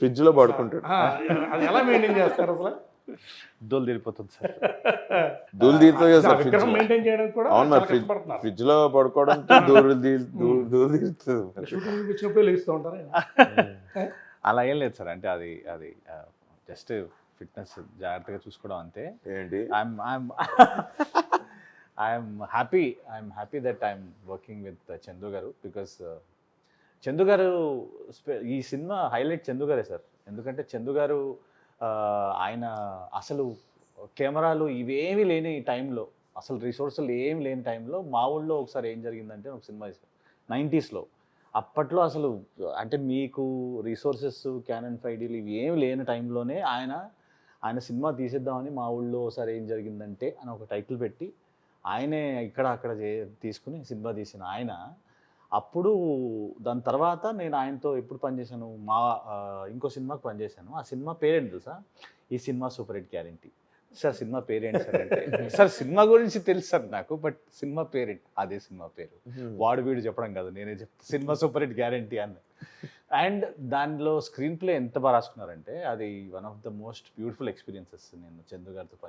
Fridge లో పడుకుంటాడు. అది ఎలా మెయింటైన్ చేస్తారు అసలు? దోలు తీరిపోతుంది సార్. దూలు తీరుతుంది కదా ఆ సార్ ఫ్రిడ్జ్ విగ్రహం లో. మెయింటైన్ చేయడానికి కూడా అవును చాలా మరి కష్టపడుతున్నారు. ఫ్రిడ్జ్ లో పడుకోవడంతో దూలు తీరుతుంది మరి. షూటింగ్ వచ్చినప్పుడు లేస్తూ ఉంటారు. అలా ఏం లేదు సార్. అంటే అది అది జస్ట్ ఫిట్నెస్ జాగ్రత్తగా చూసుకోవడం అంతే. ఏంటి I'm happy that I'm working with Chandu గారు. బికాస్ చందు గారు ఈ సినిమా హైలైట్ చందు గారే సార్. ఎందుకంటే చందు గారు ఆయన అసలు కెమెరాలు ఇవేమీ లేని టైంలో, అసలు రిసోర్సులు ఏమి లేని టైంలో మా ఊళ్ళో ఒకసారి ఏం జరిగిందంటే ఒక సినిమా తీశారు 90sలో. అప్పట్లో అసలు అంటే మీకు రిసోర్సెస్ క్యానన్ 5Dలు ఇవి ఏమి లేని టైంలోనే ఆయన సినిమా తీసేద్దామని మా ఊళ్ళో ఒకసారి ఏం జరిగిందంటే అని ఒక టైటిల్ పెట్టి ఆయనే ఇక్కడ అక్కడ తీసుకుని సినిమా తీసిన ఆయన. అప్పుడు దాని తర్వాత నేను ఆయనతో ఎప్పుడు పనిచేశాను, ఇంకో సినిమాకి పనిచేశాను. ఆ సినిమా పేరేంటి తెలుసా? ఈ cinema super hit guarantee. Sir cinema పేరేంటి సార్ అంటే, సార్ సినిమా గురించి తెలుసు సార్ నాకు, బట్ సినిమా పేరేంటి? అదే సినిమా పేరు. వాడు వీడు చెప్పడం కాదు, నేనే చెప్తాను, సినిమా సూపర్ హిట్ గ్యారెంటీ అన్న. అండ్ దానిలో స్క్రీన్ ప్లే ఎంత బాగా రాసుకున్నారంటే అది one of the most beautiful experiences నేను చందు గారితో పనిచేసి.